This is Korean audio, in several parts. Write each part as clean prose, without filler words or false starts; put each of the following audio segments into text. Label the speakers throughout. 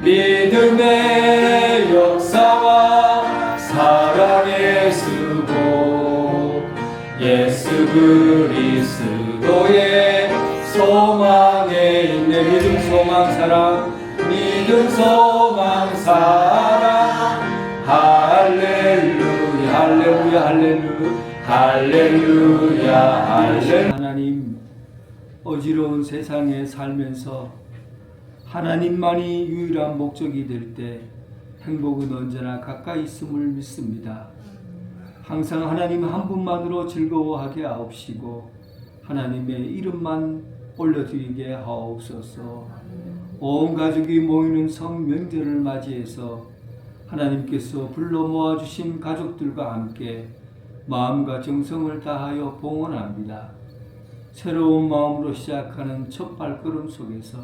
Speaker 1: 믿음의 역사와 사랑의 수고 예수 그리스도의 소망에 있네. 믿음 소망 사랑 믿음 소망 사랑 할렐루야 할렐루야 할렐루야 할렐루야 할렐루야. 하나님, 어지러운 세상에 살면서 하나님만이 유일한 목적이 될 때 행복은 언제나 가까이 있음을 믿습니다. 항상 하나님 한 분만으로 즐거워하게 하옵시고 하나님의 이름만 올려드리게 하옵소서. 온 가족이 모이는 성명절을 맞이해서 하나님께서 불러 모아주신 가족들과 함께 마음과 정성을 다하여 봉헌합니다. 새로운 마음으로 시작하는 첫 발걸음 속에서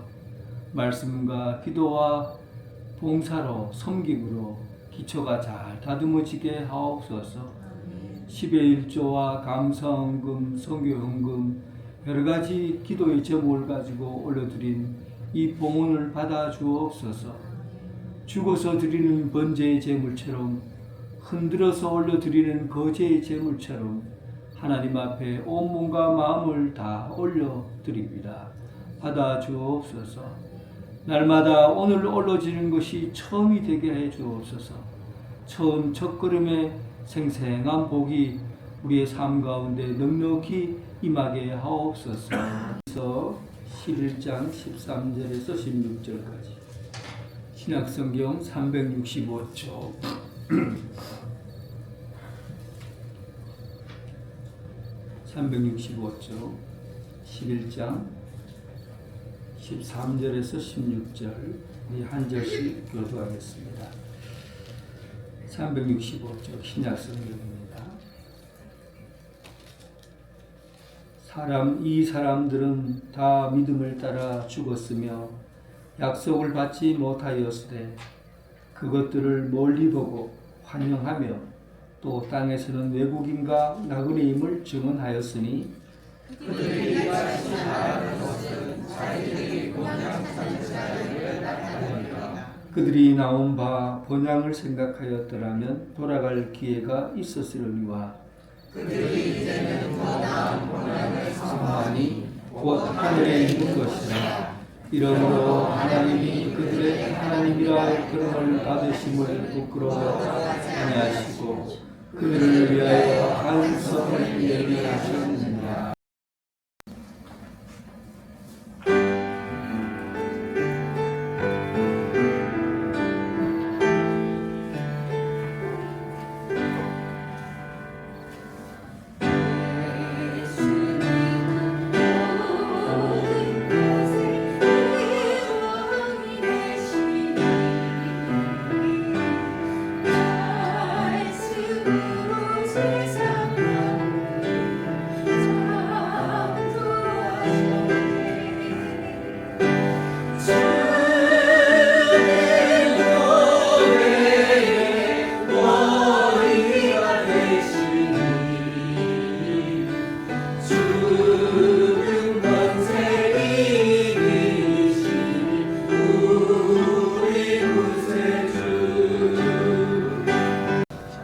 Speaker 1: 말씀과 기도와 봉사로 섬김으로 기초가 잘 다듬어지게 하옵소서. 10의 1조와 감사헌금, 선교헌금 여러가지 기도의 제목을 가지고 올려드린 이 봉헌을 받아 주옵소서. 죽어서 드리는 번제의 제물처럼 흔들어서 올려드리는 거제의 제물처럼 하나님 앞에 온 몸과 마음을 다 올려드립니다. 받아 주옵소서. 날마다 오늘 올려지는 것이 처음이 되게 해 주옵소서. 처음 첫걸음에 생생한 복이 우리의 삶 가운데 넉넉히 임하게 하옵소서. 11장 13절에서 16절까지 신약성경 365쪽 365쪽 11장 13절에서 16절 이 한 절씩 교도하겠습니다. 365쪽 신약성경입니다. 이 사람들은 다 믿음을 따라 죽었으며 약속을 받지 못하였으되 그것들을 멀리 보고 환영하며 또 땅에서는 외국인과 나그네임을 증언하였으니 그들이 다시 말하는 것은 자기들이 본향 찾는 자를 나타내니까 그들이 나온 바 본향을 생각하였더라면 돌아갈 기회가 있었으려니와 그들이 이제는 더 나은 본향을 사모하니 곧 하늘에 있는 것이라. 이러므로 하나님이 그들의 하나님이라 그름을 받으심을 부끄러워하지 아니하시고 그들을 위하여 한 성을 예비하셨느니라.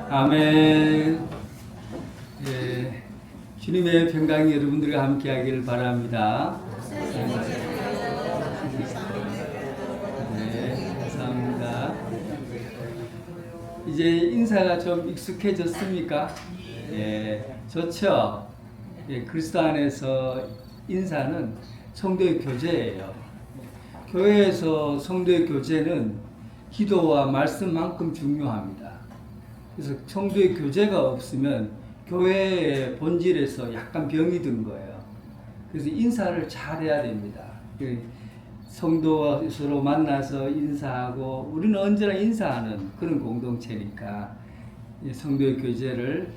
Speaker 1: 아멘. 예, 주님의 평강이 여러분들과 함께하기를 바랍니다. 네, 감사합니다. 이제 인사가 좀 익숙해졌습니까? 예, 좋죠. 예, 그리스도 안에서 인사는 성도의 교제예요. 교회에서 성도의 교제는 기도와 말씀만큼 중요합니다. 그래서 성도의 교제가 없으면 교회의 본질에서 약간 병이 든 거예요. 그래서 인사를 잘해야 됩니다. 성도와 서로 만나서 인사하고 우리는 언제나 인사하는 그런 공동체니까 성도의 교제를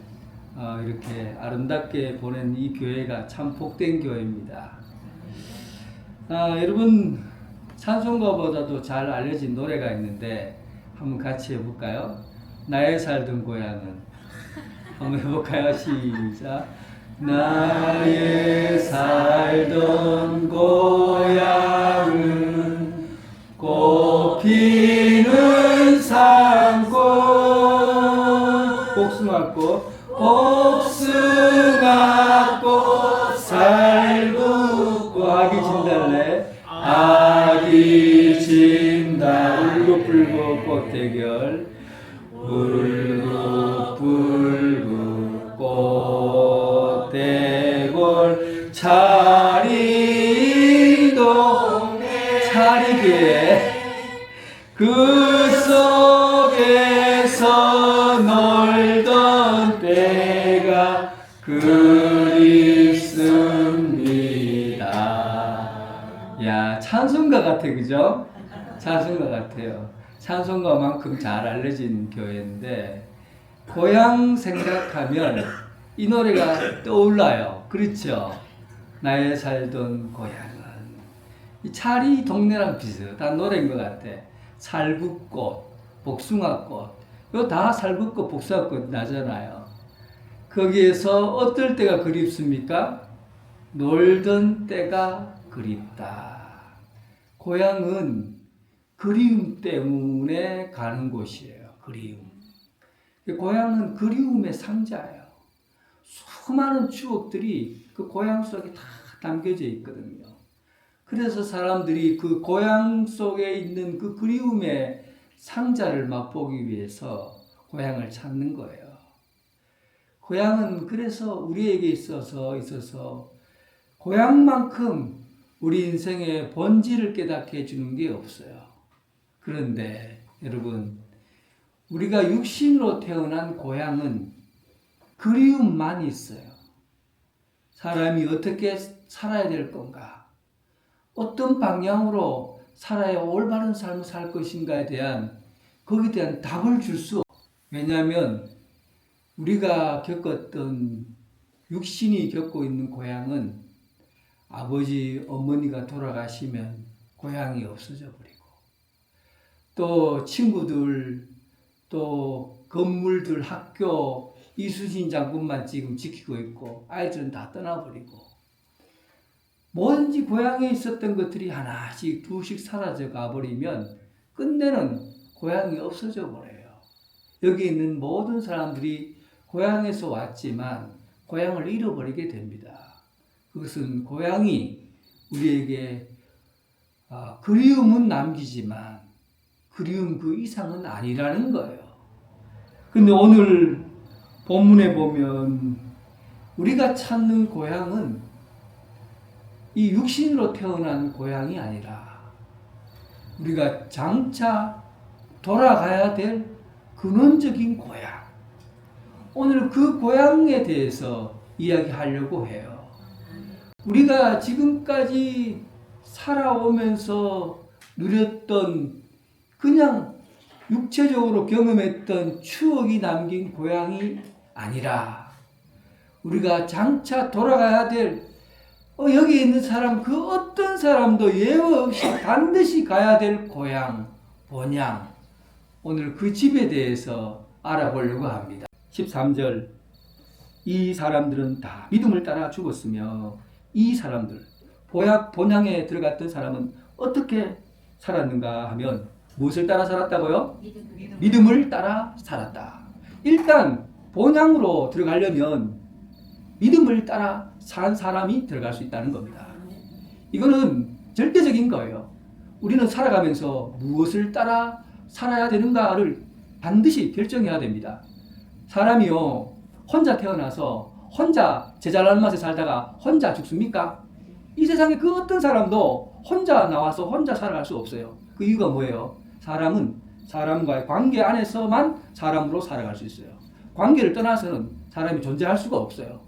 Speaker 1: 이렇게 아름답게 보낸 이 교회가 참 복된 교회입니다. 여러분 찬송가보다도 잘 알려진 노래가 있는데 한번 같이 해볼까요? 나의 살던 고향은. 한번 해볼까요? 시작. 나의 살던 고향은 꽃피는 산꽃 복숭아꽃 복숭아꽃 살구꽃 아기 진달래 아기 진달 울긋불긋 꽃대결 울긋불긋 꽃대골 차리도 차리게 그 속에서 놀던 때가 그립습니다. 야, 찬송가 같아, 그죠? 찬송가 같아요. 찬송가만큼 잘 알려진 교회인데 고향 생각하면 이 노래가 떠올라요. 그렇죠? 나의 살던 고향은 이 차리 동네랑 비슷한 노래인 것 같아. 살구꽃, 복숭아꽃, 이거 다 살구꽃, 복숭아꽃 나잖아요. 거기에서 어떨 때가 그립습니까? 놀던 때가 그립다. 고향은 그리움 때문에 가는 곳이에요. 그리움. 고향은 그리움의 상자예요. 수많은 추억들이 그 고향 속에 다 담겨져 있거든요. 그래서 사람들이 그 고향 속에 있는 그 그리움의 상자를 맛보기 위해서 고향을 찾는 거예요. 고향은 그래서 우리에게 있어서 고향만큼 우리 인생의 본질을 깨닫게 해주는 게 없어요. 그런데 여러분, 우리가 육신으로 태어난 고향은 그리움만 있어요. 사람이 어떻게 살아야 될 건가? 어떤 방향으로 살아야 올바른 삶을 살 것인가에 대한 거기에 대한 답을 줄 수 없어요. 왜냐하면 우리가 겪었던 육신이 겪고 있는 고향은 아버지, 어머니가 돌아가시면 고향이 없어져 버리고 또 친구들, 또 건물들, 학교, 이수진 장군만 지금 지키고 있고 아이들은 다 떠나버리고 뭐든지 고향에 있었던 것들이 하나씩 두씩 사라져 가버리면 끝내는 고향이 없어져 버려요. 여기 있는 모든 사람들이 고향에서 왔지만 고향을 잃어버리게 됩니다. 그것은 고향이 우리에게 그리움은 남기지만 그리움 그 이상은 아니라는 거예요. 근데 오늘 본문에 보면 우리가 찾는 고향은 이 육신으로 태어난 고향이 아니라 우리가 장차 돌아가야 될 근원적인 고향. 오늘 그 고향에 대해서 이야기하려고 해요. 우리가 지금까지 살아오면서 누렸던 그냥 육체적으로 경험했던 추억이 남긴 고향이 아니라 우리가 장차 돌아가야 될 여기 있는 사람 그 어떤 사람도 예외 없이 반드시 가야 될 고향, 본향. 오늘 그 집에 대해서 알아보려고 합니다. 13절 이 사람들은 다 믿음을 따라 죽었으며 이 사람들 본향에 들어갔던 사람은 어떻게 살았는가 하면 무엇을 따라 살았다고요? 믿음을 따라 살았다. 일단 본향으로 들어가려면 믿음을 따라 산 사람이 들어갈 수 있다는 겁니다. 이거는 절대적인 거예요. 우리는 살아가면서 무엇을 따라 살아야 되는가를 반드시 결정해야 됩니다. 사람이요, 혼자 태어나서 혼자 제 잘난 맛에 살다가 혼자 죽습니까? 이 세상에 그 어떤 사람도 혼자 나와서 혼자 살아갈 수 없어요. 그 이유가 뭐예요? 사람은 사람과의 관계 안에서만 사람으로 살아갈 수 있어요. 관계를 떠나서는 사람이 존재할 수가 없어요.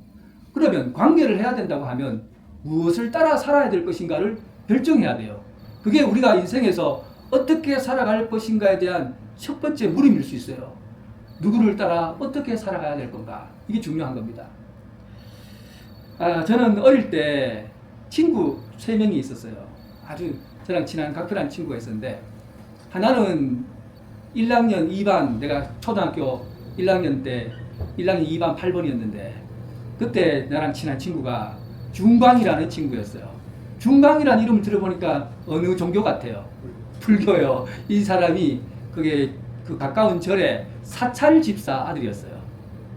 Speaker 1: 그러면 관계를 해야 된다고 하면 무엇을 따라 살아야 될 것인가를 결정해야 돼요. 그게 우리가 인생에서 어떻게 살아갈 것인가에 대한 첫 번째 물음일 수 있어요. 누구를 따라 어떻게 살아가야 될 건가? 이게 중요한 겁니다. 저는 어릴 때 친구 3명이 있었어요. 아주 저랑 친한 각별한 친구가 있었는데 하나는 1학년 2반, 내가 초등학교 1학년 때 1학년 2반 8번이었는데 그때 나랑 친한 친구가 중광이라는 친구였어요. 중광이라는 이름을 들어보니까 어느 종교 같아요? 불교요. 이 사람이 그게 그 가까운 절에 사찰 집사 아들이었어요.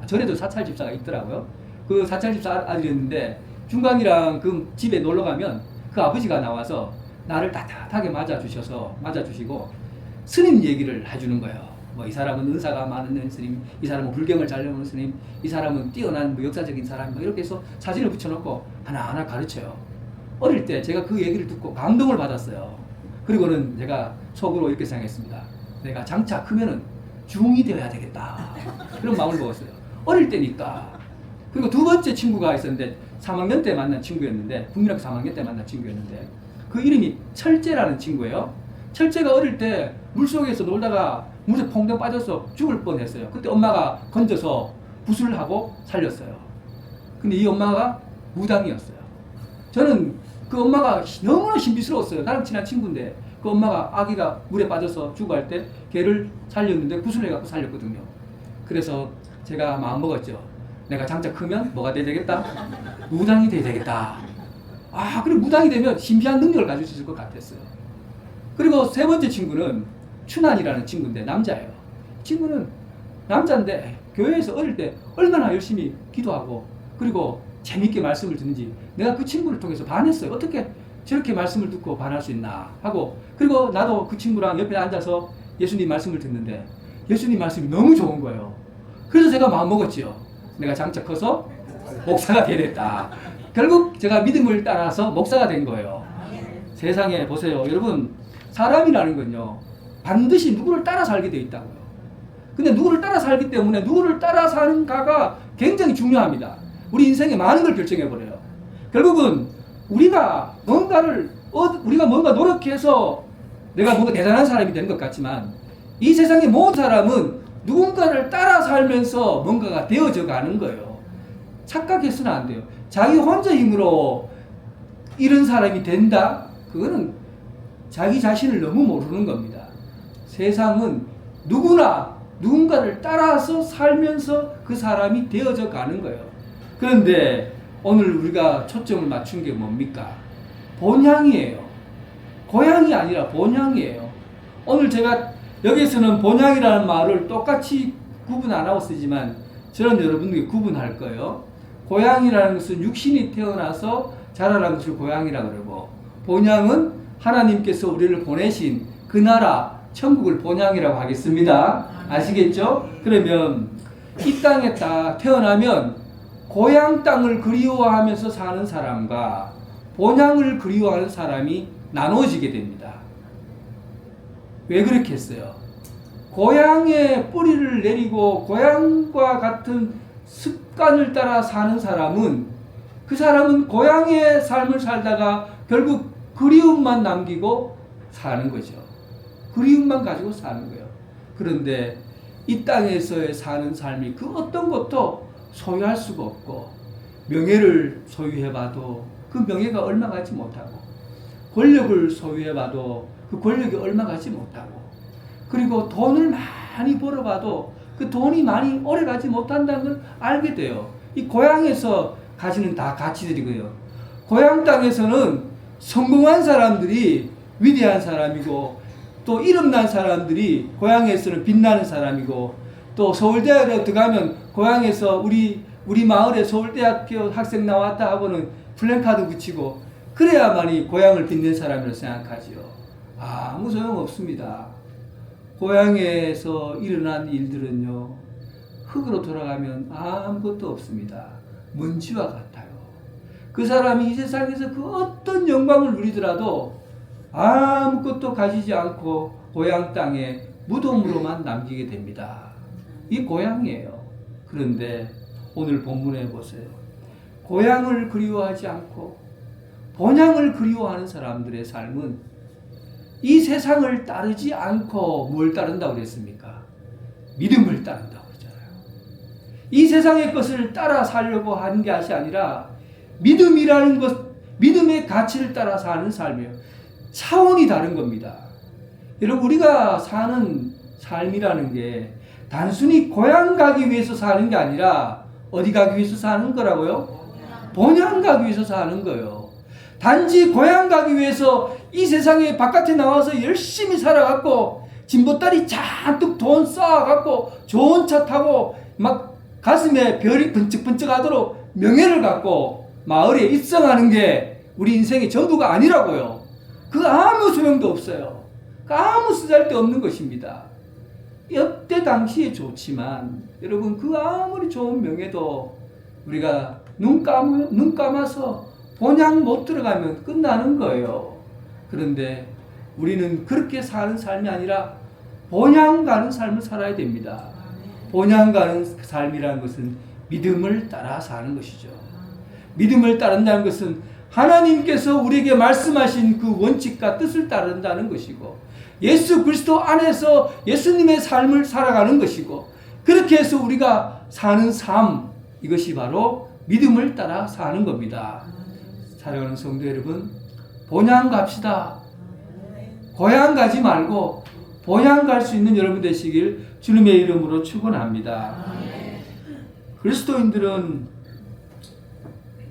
Speaker 1: 절에도 사찰 집사가 있더라고요. 그 사찰 집사 아들이었는데 중간이랑 그 집에 놀러 가면 그 아버지가 나와서 나를 따뜻하게 맞아주시고 스님 얘기를 해주는 거예요. 뭐 이 사람은 은사가 많은 스님, 이 사람은 불경을 잘 배우는 스님, 이 사람은 뛰어난 뭐 역사적인 사람, 뭐 이렇게 해서 사진을 붙여놓고 하나하나 가르쳐요. 어릴 때 제가 그 얘기를 듣고 감동을 받았어요. 그리고는 제가 속으로 이렇게 생각했습니다. 내가 장차 크면은 중이 되어야 되겠다. 그런 마음을 먹었어요. 어릴 때니까. 그리고 두 번째 친구가 있었는데 3학년 때 만난 친구였는데 국민학교 3학년 때 만난 친구였는데 그 이름이 철재라는 친구예요. 철재가 어릴 때 물속에서 놀다가 물에 퐁당 빠져서 죽을 뻔했어요. 그때 엄마가 건져서 구슬을 하고 살렸어요. 근데 이 엄마가 무당이었어요. 저는 그 엄마가 너무나 신비스러웠어요. 나랑 친한 친구인데 그 엄마가 아기가 물에 빠져서 죽어갈 때 걔를 살렸는데 구슬을 해갖고 살렸거든요. 그래서 제가 마음먹었죠. 내가 장차 크면 뭐가 돼야 되겠다? 무당이 돼야 되겠다. 그리고 무당이 되면 신비한 능력을 가질 수 있을 것 같았어요. 그리고 세 번째 친구는 춘환이라는 친구인데 남자예요. 친구는 남자인데 교회에서 어릴 때 얼마나 열심히 기도하고 그리고 재밌게 말씀을 듣는지 내가 그 친구를 통해서 반했어요. 어떻게 저렇게 말씀을 듣고 반할 수 있나 하고 그리고 나도 그 친구랑 옆에 앉아서 예수님 말씀을 듣는데 예수님 말씀이 너무 좋은 거예요. 그래서 제가 마음먹었지요. 내가 장차 커서 목사가 되겠다. 결국 제가 믿음을 따라서 목사가 된 거예요. 세상에 보세요. 여러분 사람이라는 건요. 반드시 누구를 따라 살게 돼 있다고요. 근데 누구를 따라 살기 때문에 누구를 따라 사는가가 굉장히 중요합니다. 우리 인생에 많은 걸 결정해버려요. 결국은 우리가 뭔가 노력해서 내가 뭔가 대단한 사람이 되는 것 같지만 이 세상의 모든 사람은 누군가를 따라 살면서 뭔가가 되어져 가는 거예요. 착각해서는 안 돼요. 자기 혼자 힘으로 이런 사람이 된다? 그거는 자기 자신을 너무 모르는 겁니다. 세상은 누구나 누군가를 따라서 살면서 그 사람이 되어져 가는 거예요. 그런데 오늘 우리가 초점을 맞춘 게 뭡니까? 본향이에요. 고향이 아니라 본향이에요. 오늘 제가 여기서는 본향이라는 말을 똑같이 구분 안 하고 쓰지만 저는 여러분들에게 구분할 거예요. 고향이라는 것은 육신이 태어나서 자라난 것을 고향이라고 그러고 본향은 하나님께서 우리를 보내신 그 나라 천국을 본향이라고 하겠습니다. 아시겠죠? 그러면 이 땅에 딱 태어나면 고향 땅을 그리워하면서 사는 사람과 본향을 그리워하는 사람이 나눠지게 됩니다. 왜 그렇게 했어요? 고향에 뿌리를 내리고 고향과 같은 습관을 따라 사는 사람은 그 사람은 고향의 삶을 살다가 결국 그리움만 남기고 사는 거죠. 그리움만 가지고 사는 거예요. 그런데 이 땅에서의 사는 삶이 그 어떤 것도 소유할 수가 없고 명예를 소유해봐도 그 명예가 얼마 가지 못하고 권력을 소유해봐도 그 권력이 얼마 가지 못하고 그리고 돈을 많이 벌어봐도 그 돈이 많이 오래 가지 못한다는 걸 알게 돼요. 이 고향에서 가지는 다 가치들이고요. 고향 땅에서는 성공한 사람들이 위대한 사람이고 또 이름난 사람들이 고향에서는 빛나는 사람이고 또 서울대학에 들어가면 고향에서 우리 마을에 서울대학교 학생 나왔다 하고는 플랜카드 붙이고 그래야만이 고향을 빛낸 사람이라고 생각하지요. 아무 소용없습니다. 고향에서 일어난 일들은요 흙으로 돌아가면 아무것도 없습니다. 먼지와 같아요. 그 사람이 이 세상에서 그 어떤 영광을 누리더라도 아무것도 가지지 않고 고향 땅에 무덤으로만 남기게 됩니다. 이 고향이에요. 그런데 오늘 본문에 보세요. 고향을 그리워하지 않고 본향을 그리워하는 사람들의 삶은 이 세상을 따르지 않고 뭘 따른다고 그랬습니까? 믿음을 따른다고 그러잖아요. 이 세상의 것을 따라 살려고 하는 게 아니라 믿음이라는 것, 믿음의 가치를 따라 사는 삶이에요. 차원이 다른 겁니다. 여러분 우리가 사는 삶이라는 게 단순히 고향 가기 위해서 사는 게 아니라 어디 가기 위해서 사는 거라고요? 본향 가기 위해서 사는 거예요. 단지 고향 가기 위해서 이 세상에 바깥에 나와서 열심히 살아갖고 진보딸이 잔뜩 돈 쌓아갖고 좋은 차 타고 막 가슴에 별이 번쩍번쩍하도록 명예를 갖고 마을에 입성하는 게 우리 인생의 전부가 아니라고요. 그 아무 소용도 없어요. 그 아무 쓰잘데 없는 것입니다. 이때 당시에 좋지만 여러분 그 아무리 좋은 명예도 우리가 눈 감아서 본향 못 들어가면 끝나는 거예요. 그런데 우리는 그렇게 사는 삶이 아니라 본향 가는 삶을 살아야 됩니다. 본향 가는 삶이라는 것은 믿음을 따라 사는 것이죠. 믿음을 따른다는 것은 하나님께서 우리에게 말씀하신 그 원칙과 뜻을 따른다는 것이고 예수 그리스도 안에서 예수님의 삶을 살아가는 것이고 그렇게 해서 우리가 사는 삶 이것이 바로 믿음을 따라 사는 겁니다. 사랑하는 성도 여러분, 본향 갑시다. 고향 가지 말고 본향 갈 수 있는 여러분 되시길 주님의 이름으로 축원합니다. 그리스도인들은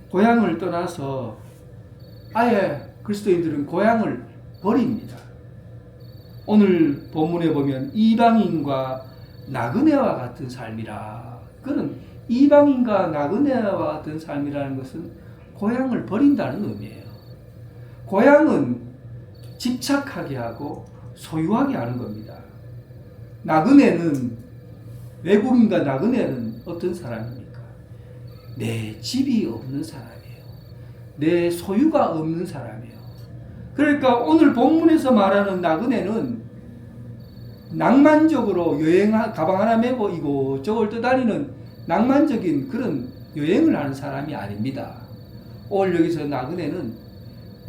Speaker 1: 고향을 떠나서 아예 그리스도인들은 고향을 버립니다. 오늘 본문에 보면 이방인과 나그네와 같은 삶이라. 그는 이방인과 나그네와 같은 삶이라는 것은 고향을 버린다는 의미예요. 고향은 집착하게 하고 소유하게 하는 겁니다. 나그네는 외국인과 나그네는 어떤 사람입니까? 내 집이 없는 사람이에요. 내 소유가 없는 사람이에요. 그러니까 오늘 본문에서 말하는 나그네는 낭만적으로 가방 하나 메고 이곳저곳 떠다니는 낭만적인 그런 여행을 하는 사람이 아닙니다. 오늘 여기서 나그네는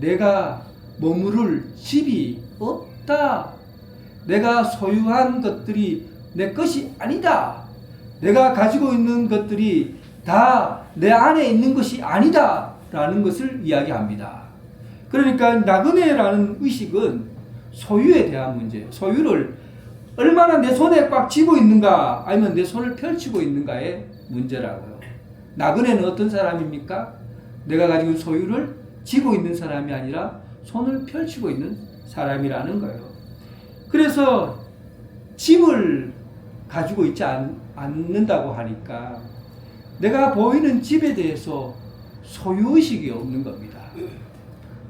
Speaker 1: 내가 머무를 집이 없다. 내가 소유한 것들이 내 것이 아니다. 내가 가지고 있는 것들이 다 내 안에 있는 것이 아니다. 라는 것을 이야기합니다. 그러니까 나그네라는 의식은 소유에 대한 문제예요. 소유를 얼마나 내 손에 꽉 쥐고 있는가 아니면 내 손을 펼치고 있는가의 문제라고요. 나그네는 어떤 사람입니까? 내가 가지고 있는 소유를 쥐고 있는 사람이 아니라 손을 펼치고 있는 사람이라는 거예요. 그래서 짐을 가지고 있지 않는다고 하니까 내가 보이는 집에 대해서 소유의식이 없는 겁니다.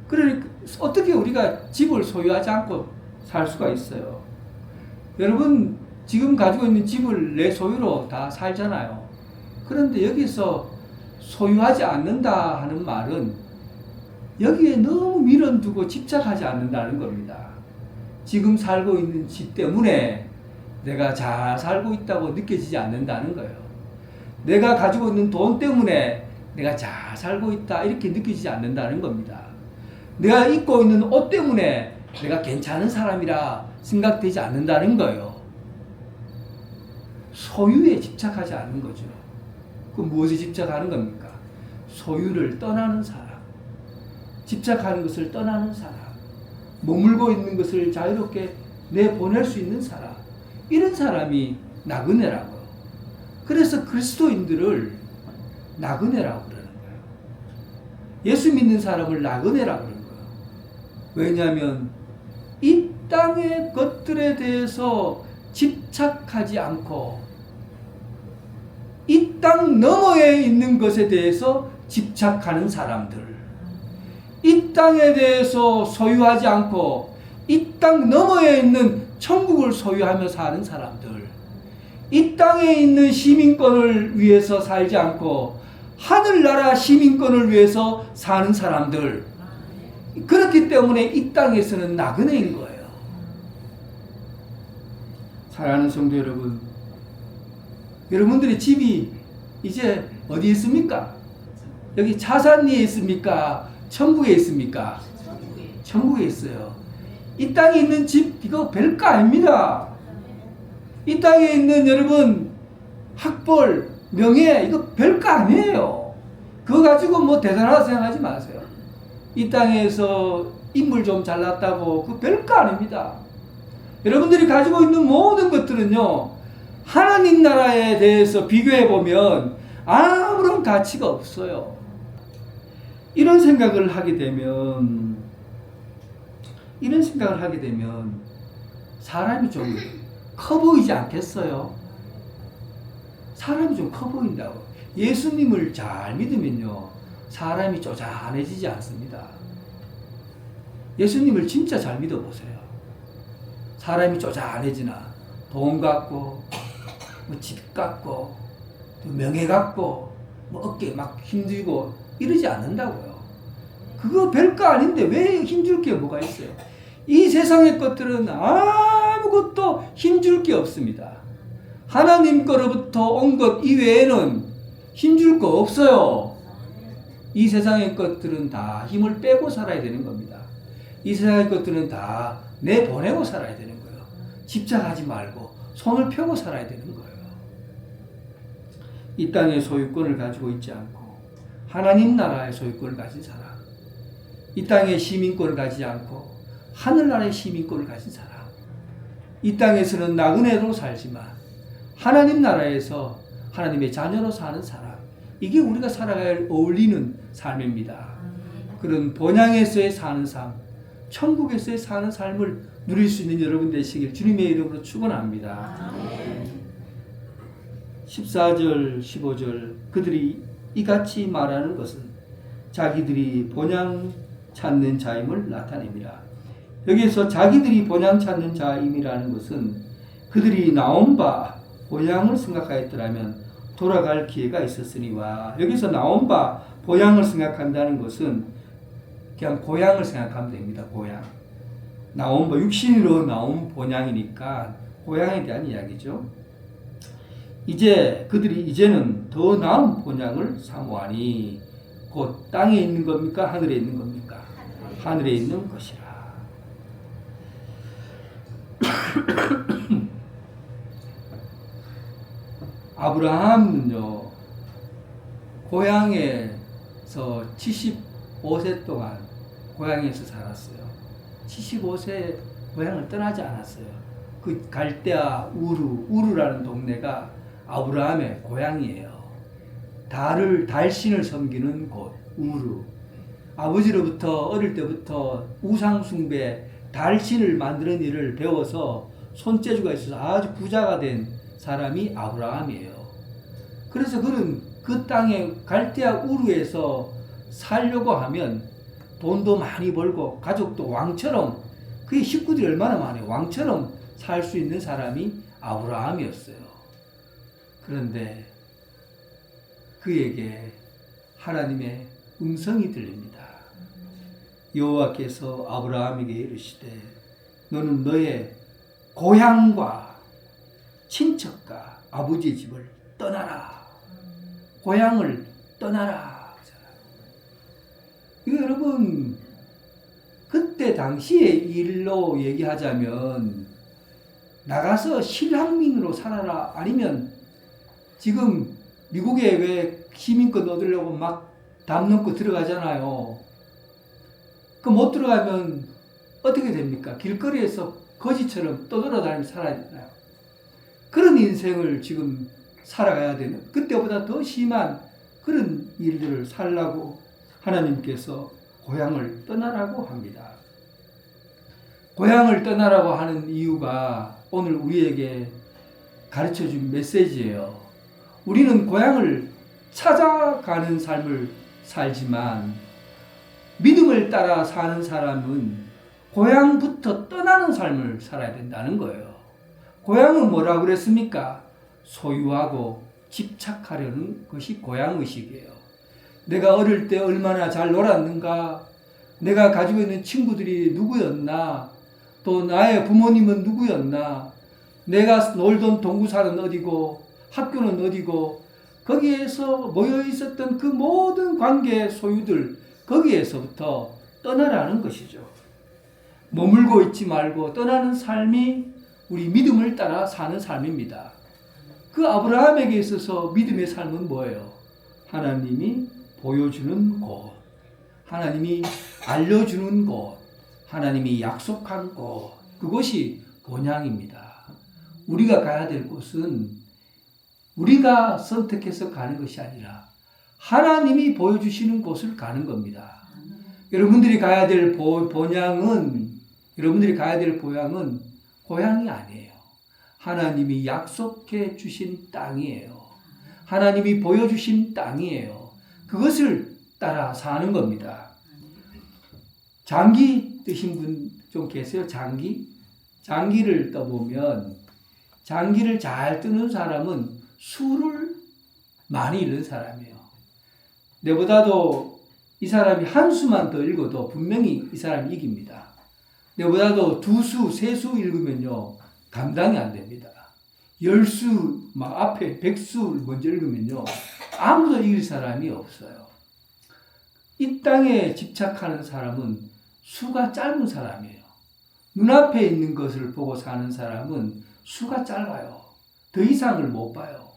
Speaker 1: 그러니까 어떻게 우리가 집을 소유하지 않고 살 수가 있어요? 여러분 지금 가지고 있는 집을 내 소유로 다 살잖아요. 그런데 여기서 소유하지 않는다 하는 말은 여기에 너무 밀어두고 집착하지 않는다는 겁니다. 지금 살고 있는 집 때문에 내가 잘 살고 있다고 느껴지지 않는다는 거예요. 내가 가지고 있는 돈 때문에 내가 잘 살고 있다 이렇게 느껴지지 않는다는 겁니다. 내가 입고 있는 옷 때문에 내가 괜찮은 사람이라 생각되지 않는다는 거예요. 소유에 집착하지 않는 거죠. 그럼 무엇에 집착하는 겁니까? 소유를 떠나는 사람, 집착하는 것을 떠나는 사람, 머물고 있는 것을 자유롭게 내보낼 수 있는 사람, 이런 사람이 나그네라고요. 그래서 그리스도인들을 나그네라고 그러는 거예요. 예수 믿는 사람을 나그네라고 그러는 거예요. 왜냐하면 이 땅의 것들에 대해서 집착하지 않고 이 땅 너머에 있는 것에 대해서 집착하는 사람들, 이 땅에 대해서 소유하지 않고 이 땅 너머에 있는 천국을 소유하며 사는 사람들, 이 땅에 있는 시민권을 위해서 살지 않고 하늘나라 시민권을 위해서 사는 사람들, 그렇기 때문에 이 땅에서는 나그네인 거예요. 사랑하는 성도 여러분, 여러분들의 집이 이제 어디에 있습니까? 여기 차산리에 있습니까? 천국에 있습니까? 천국에 있어요. 이 땅에 있는 집 이거 별거 아닙니다. 이 땅에 있는 여러분 학벌, 명예 이거 별거 아니에요. 그거 가지고 뭐 대단하다 생각하지 마세요. 이 땅에서 인물 좀 잘났다고 그거 별거 아닙니다. 여러분들이 가지고 있는 모든 것들은요, 하나님 나라에 대해서 비교해 보면 아무런 가치가 없어요. 이런 생각을 하게 되면 사람이 좀 커 보이지 않겠어요? 사람이 좀 커 보인다고. 예수님을 잘 믿으면요, 사람이 쪼잔해지지 않습니다. 예수님을 진짜 잘 믿어보세요. 사람이 쪼잔해지나, 돈 갖고, 뭐 집 갖고, 또 명예 갖고, 뭐 어깨 막 힘들고 이러지 않는다고요. 그거 별거 아닌데 왜 힘줄 게 뭐가 있어요? 이 세상의 것들은 아무것도 힘줄 게 없습니다. 하나님 거로부터 온 것 이외에는 힘줄 거 없어요. 이 세상의 것들은 다 힘을 빼고 살아야 되는 겁니다. 이 세상의 것들은 다 내보내고 살아야 되는 거예요. 집착하지 말고 손을 펴고 살아야 되는 거예요. 이 땅의 소유권을 가지고 있지 않고 하나님 나라의 소유권을 가진 사람, 이 땅의 시민권을 가지지 않고 하늘나라의 시민권을 가진 사람, 이 땅에서는 나그네로 살지만 하나님 나라에서 하나님의 자녀로 사는 사람, 이게 우리가 살아갈 어울리는 삶입니다. 그런 본향에서의 사는 삶, 천국에서의 사는 삶을 누릴 수 있는 여러분 되시길 주님의 이름으로 축원합니다. 14절 15절 그들이 이같이 말하는 것은 자기들이 본향 찾는 자임을 나타냅니다. 여기서 자기들이 본향 찾는 자임이라는 것은 그들이 나온 바 본향을 생각하였더라면 돌아갈 기회가 있었으니와, 여기서 나온 바 본향을 생각한다는 것은 그냥 고향을 생각하면 됩니다. 고향. 나온 바 육신으로 나온 본향이니까 고향에 대한 이야기죠. 그들이 이제는 더 나은 본향을 사모하니 곧 땅에 있는 겁니까? 하늘에 있는 겁니까? 하늘에 있는 것이라. 아브라함은요, 고향에서 75세 동안 고향에서 살았어요. 75세 고향을 떠나지 않았어요. 그 갈대아 우르라는 동네가 아브라함의 고향이에요. 달신을 섬기는 곳, 우르. 아버지로부터 어릴 때부터 우상숭배, 달신을 만드는 일을 배워서 손재주가 있어서 아주 부자가 된 사람이 아브라함이에요. 그래서 그는 그 땅에 갈대아 우르에서 살려고 하면 돈도 많이 벌고 가족도 왕처럼, 그의 식구들이 얼마나 많아요. 왕처럼 살 수 있는 사람이 아브라함이었어요. 그런데 그에게 하나님의 음성이 들립니다. 여호와께서 아브라함에게 이르시되 너는 너의 고향과 친척과 아버지의 집을 떠나라. 고향을 떠나라. 이거 여러분, 그때 당시의 일로 얘기하자면 나가서 실향민으로 살아라, 아니면 지금 미국에 왜 시민권 얻으려고 막 담 넘고 들어가잖아요. 그 못 들어가면 어떻게 됩니까? 길거리에서 거지처럼 떠돌아다니면서 살아야 되나요? 그런 인생을 지금 살아가야 되는, 그때보다 더 심한 그런 일들을 살라고 하나님께서 고향을 떠나라고 합니다. 고향을 떠나라고 하는 이유가 오늘 우리에게 가르쳐준 메시지예요. 우리는 고향을 찾아가는 삶을 살지만 믿음을 따라 사는 사람은 고향부터 떠나는 삶을 살아야 된다는 거예요. 고향은 뭐라고 그랬습니까? 소유하고 집착하려는 것이 고향의식이에요. 내가 어릴 때 얼마나 잘 놀았는가, 내가 가지고 있는 친구들이 누구였나, 또 나의 부모님은 누구였나, 내가 놀던 동구사는 어디고 학교는 어디고, 거기에서 모여 있었던 그 모든 관계 소유들, 거기에서부터 떠나라는 것이죠. 머물고 있지 말고 떠나는 삶이 우리 믿음을 따라 사는 삶입니다. 그 아브라함에게 있어서 믿음의 삶은 뭐예요? 하나님이 보여주는 곳, 하나님이 알려주는 곳, 하나님이 약속한 곳, 그것이 본향입니다. 우리가 가야 될 곳은 우리가 선택해서 가는 것이 아니라 하나님이 보여주시는 곳을 가는 겁니다. 여러분들이 가야 될 여러분들이 가야 될 고향은 고향이 아니에요. 하나님이 약속해 주신 땅이에요. 하나님이 보여주신 땅이에요. 그것을 따라 사는 겁니다. 장기 뜨신 분 좀 계세요? 장기를 떠보면 장기를 잘 뜨는 사람은 술을 많이 읽는 사람이에요. 내보다도 이 사람이 한 수만 더 읽어도 분명히 이 사람이 이깁니다. 내보다도 2수, 3수 읽으면요 감당이 안 됩니다. 10수, 막 앞에 100수 먼저 읽으면요 아무도 이길 사람이 없어요. 이 땅에 집착하는 사람은 수가 짧은 사람이에요. 눈앞에 있는 것을 보고 사는 사람은 수가 짧아요. 더 이상을 못 봐요.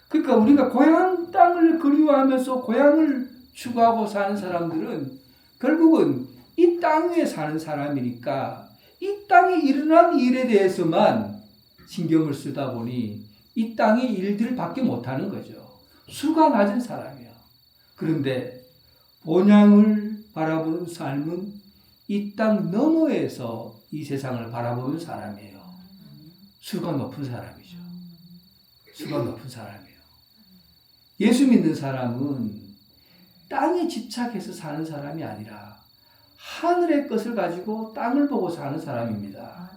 Speaker 1: 그러니까 우리가 고향 땅을 그리워하면서 고향을 추구하고 사는 사람들은 결국은 이 땅에 사는 사람이니까 이 땅에 일어난 일에 대해서만 신경을 쓰다 보니 이 땅의 일들밖에 못하는 거죠. 수가 낮은 사람이에요. 그런데 본향을 바라보는 삶은 이 땅 너머에서 이 세상을 바라보는 사람이에요. 수가 높은 사람이죠. 수가 높은 사람이에요. 예수 믿는 사람은 땅에 집착해서 사는 사람이 아니라 하늘의 것을 가지고 땅을 보고 사는 사람입니다.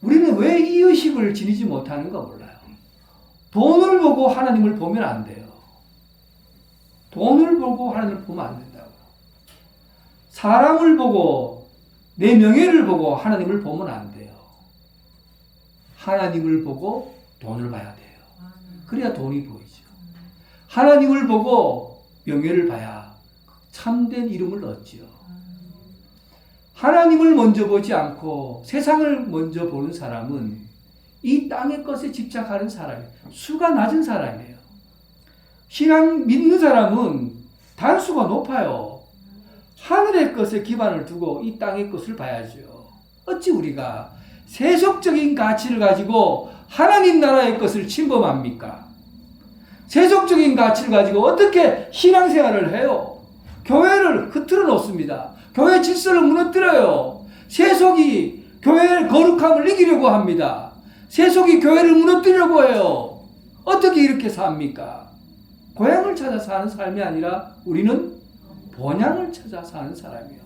Speaker 1: 우리는 왜 이 의식을 지니지 못하는가 몰라요. 돈을 보고 하나님을 보면 안 돼요. 돈을 보고 하나님을 보면 안 된다고요. 사람을 보고 내 명예를 보고 하나님을 보면 안 돼요. 하나님을 보고 돈을 봐야 돼요. 그래야 돈이 보이죠. 하나님을 보고 명예를 봐야 참된 이름을 얻지요. 하나님을 먼저 보지 않고 세상을 먼저 보는 사람은 이 땅의 것에 집착하는 사람이에요. 수가 낮은 사람이에요. 신앙 믿는 사람은 단수가 높아요. 하늘의 것에 기반을 두고 이 땅의 것을 봐야죠. 어찌 우리가 세속적인 가치를 가지고 하나님 나라의 것을 침범합니까? 세속적인 가치를 가지고 어떻게 신앙생활을 해요? 교회를 흐트러 놓습니다. 교회 질서를 무너뜨려요. 세속이 교회의 거룩함을 이기려고 합니다. 세속이 교회를 무너뜨리려고 해요. 어떻게 이렇게 삽니까? 고향을 찾아 사는 삶이 아니라 우리는 본향을 찾아 사는 사람이에요.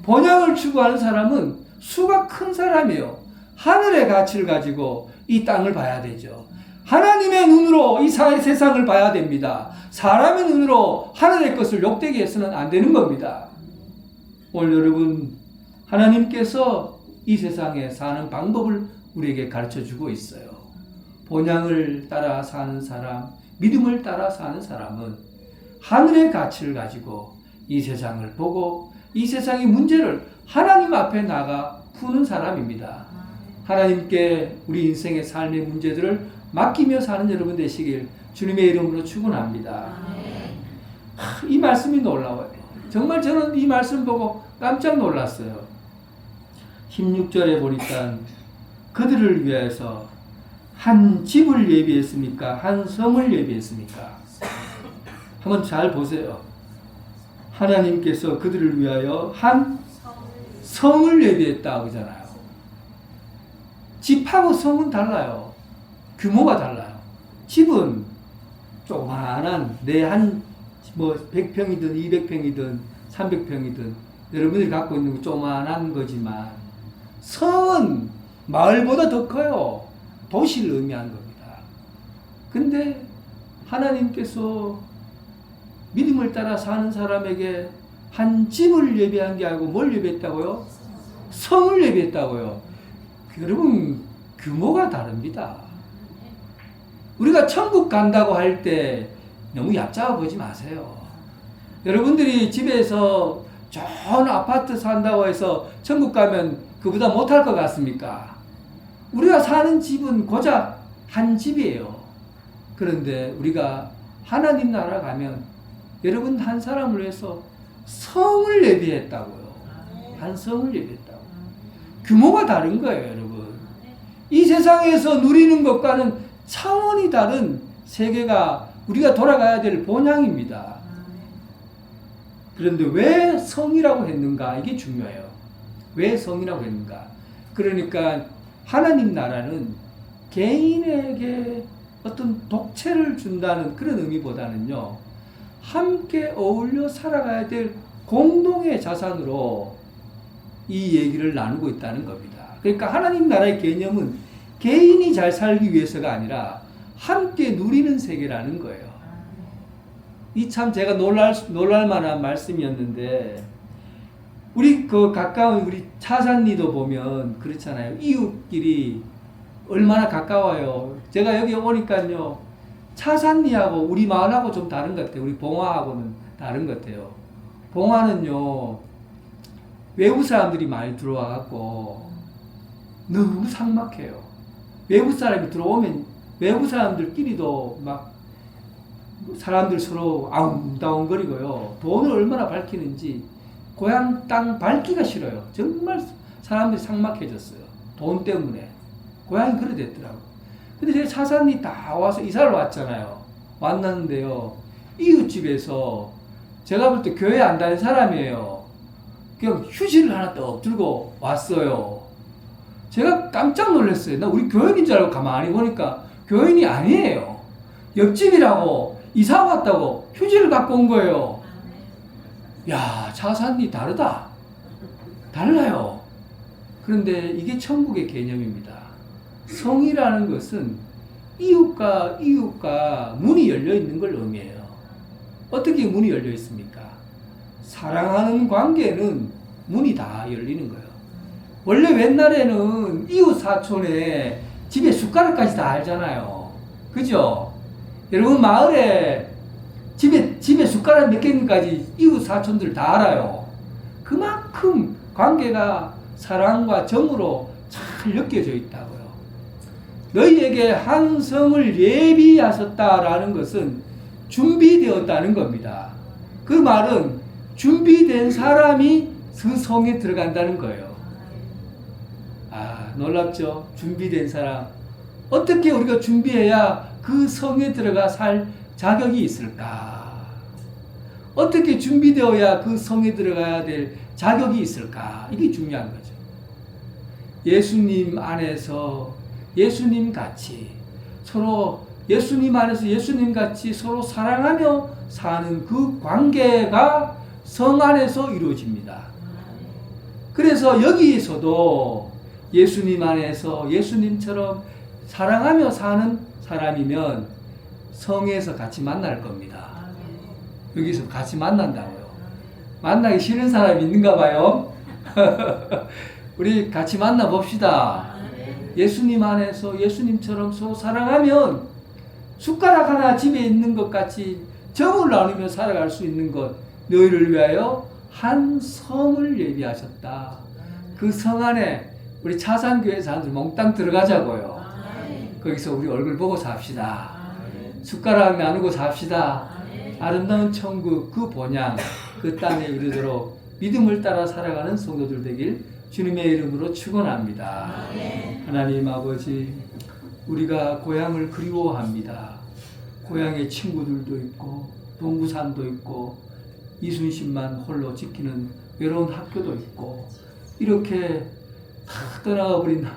Speaker 1: 본향을 추구하는 사람은 수가 큰 사람이에요. 하늘의 가치를 가지고 이 땅을 봐야 되죠. 하나님의 눈으로 이 세상을 봐야 됩니다. 사람의 눈으로 하늘의 것을 욕되게 해서는 안 되는 겁니다. 오늘 여러분, 하나님께서 이 세상에 사는 방법을 우리에게 가르쳐주고 있어요. 본향을 따라 사는 사람, 믿음을 따라 사는 사람은 하늘의 가치를 가지고 이 세상을 보고 이 세상의 문제를 하나님 앞에 나가 푸는 사람입니다. 하나님께 우리 인생의 삶의 문제들을 맡기며 사는 여러분 되시길 주님의 이름으로 축원합니다. 이 말씀이 놀라워요. 정말 저는 이 말씀 보고 깜짝 놀랐어요. 16절에 보니까 그들을 위해서 한 집을 예비했습니까? 한 성을 예비했습니까? 한번 잘 보세요. 하나님께서 그들을 위하여 한 성을 예비했다 그러잖아요. 집하고 성은 달라요. 규모가 달라요. 집은 조그만한 내 한 100평이든 200평이든 300평이든 여러분들이 갖고 있는 거 조그만한 거지만 성은 마을보다 더 커요. 도시를 의미하는 겁니다. 근데 하나님께서 믿음을 따라 사는 사람에게 한 집을 예비한 게 아니고 뭘 예비했다고요? 성을 예비했다고요. 여러분, 규모가 다릅니다. 우리가 천국 간다고 할 때 너무 얕잡아 보지 마세요. 여러분들이 집에서 좋은 아파트 산다고 해서 천국 가면 그보다 못할 것 같습니까? 우리가 사는 집은 고작 한 집이에요. 그런데 우리가 하나님 나라 가면 여러분 한 사람을 위해서 성을 예비했다고요. 한 성을 예비했다고. 규모가 다른 거예요, 여러분. 이 세상에서 누리는 것과는 차원이 다른 세계가 우리가 돌아가야 될 본향입니다. 그런데 왜 성이라고 했는가? 이게 중요해요. 왜 성이라고 했는가? 그러니까 하나님 나라는 개인에게 어떤 독채를 준다는 그런 의미보다는요, 함께 어울려 살아가야 될 공동의 자산으로 이 얘기를 나누고 있다는 겁니다. 그러니까 하나님 나라의 개념은 개인이 잘 살기 위해서가 아니라 함께 누리는 세계라는 거예요. 이 참 제가 놀랄 만한 말씀이었는데, 우리 그 가까운 우리 차산리도 보면 그렇잖아요. 이웃끼리 얼마나 가까워요. 제가 여기 오니까요, 차산리하고 우리 마을하고 좀 다른 것 같아요. 우리 봉화하고는 다른 것 같아요. 봉화는요, 외국 사람들이 많이 들어와갖고 너무 삭막해요. 외국 사람이 들어오면 외국 사람들끼리도 막 사람들 서로 아웅다웅거리고요. 돈을 얼마나 밝히는지 고향 땅 밟기가 싫어요. 정말 사람들이 삭막해졌어요. 돈 때문에. 고향이 그래 됐더라고. 근데 제가 차산이 다 와서 이사를 왔잖아요. 왔는데요, 이웃집에서 제가 볼 때 교회 안 다니는 사람이에요. 그냥 휴지를 하나 떡 들고 왔어요. 제가 깜짝 놀랐어요. 나 우리 교인인 줄 알고 가만히 보니까 교인이 아니에요. 옆집이라고 이사 왔다고 휴지를 갖고 온 거예요. 야, 차산이 다르다. 달라요. 그런데 이게 천국의 개념입니다. 성이라는 것은 이웃과 문이 열려 있는 걸 의미해요. 어떻게 문이 열려 있습니까? 사랑하는 관계는 문이 다 열리는 거예요. 원래 옛날에는 이웃 사촌에 집에 숟가락까지 다 알잖아요. 그죠? 여러분 마을에 집에 숟가락 몇 개까지 이웃 사촌들 다 알아요. 그만큼 관계가 사랑과 정으로 잘 엮여져 있다고요. 너희에게 한 성을 예비하셨다라는 것은 준비되었다는 겁니다. 그 말은 준비된 사람이 그 성에 들어간다는 거예요. 아, 놀랍죠? 준비된 사람. 어떻게 우리가 준비해야 그 성에 들어가 살 자격이 있을까? 어떻게 준비되어야 그 성에 들어가야 될 자격이 있을까? 이게 중요한 거죠. 예수님 안에서 예수님 같이 서로 예수님 안에서 예수님 같이 서로 사랑하며 사는 그 관계가 성 안에서 이루어집니다. 그래서 여기에서도 예수님 안에서 예수님처럼 사랑하며 사는 사람이면 성에서 같이 만날 겁니다. 여기서 같이 만난다고요. 만나기 싫은 사람이 있는가 봐요. 우리 같이 만나 봅시다. 예수님 안에서 예수님처럼 서로 사랑하면 숟가락 하나 집에 있는 것 같이 정을 나누며 살아갈 수 있는 것, 너희를 위하여 한 성을 예비하셨다. 그 성 안에 우리 차산교회 사람들 몽땅 들어가자고요. 거기서 우리 얼굴 보고 삽시다. 숟가락 나누고 삽시다. 아름다운 천국 그 본향 그 땅에 이르도록 믿음을 따라 살아가는 성도들 되길 주님의 이름으로 축원합니다. 하나님 아버지, 우리가 고향을 그리워합니다. 고향에 친구들도 있고 동부산도 있고 이순신만 홀로 지키는 외로운 학교도 있고 이렇게 다 떠나가 버린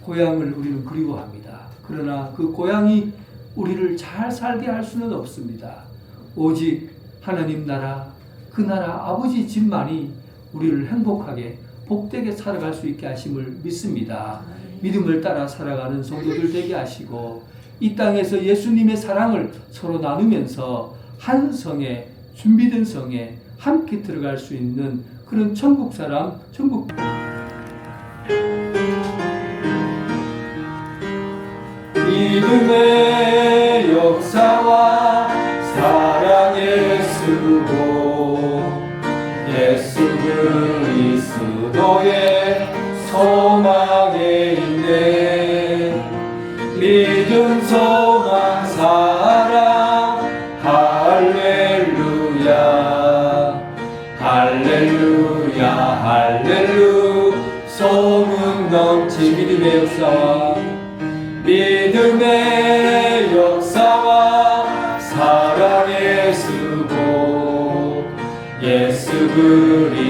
Speaker 1: 고향을 우리는 그리워합니다. 그러나 그 고향이 우리를 잘 살게 할 수는 없습니다. 오직 하나님 나라, 그 나라 아버지 집만이 우리를 행복하게 복되게 살아갈 수 있게 하심을 믿습니다. 믿음을 따라 살아가는 성도들 되게 하시고 이 땅에서 예수님의 사랑을 서로 나누면서 한 성에, 준비된 성에 함께 들어갈 수 있는 그런 천국 사람, 천국 믿음의 역사와 사랑의 수고 예수 그리스도의 소망에 있네. 믿음 소망 사랑 할렐루야 할렐루야 할렐루 소문 넘치 믿음의 역사와 믿음의 역사와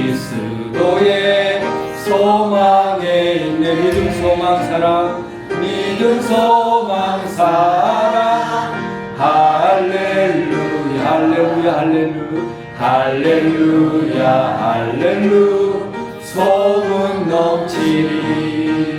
Speaker 1: 그리스도의 소망에 있네. 믿음 소망 사랑, 믿음 소망 사랑. 할렐루야 할렐루야 할렐루야 할렐루야 할렐루야. 소문 넘치리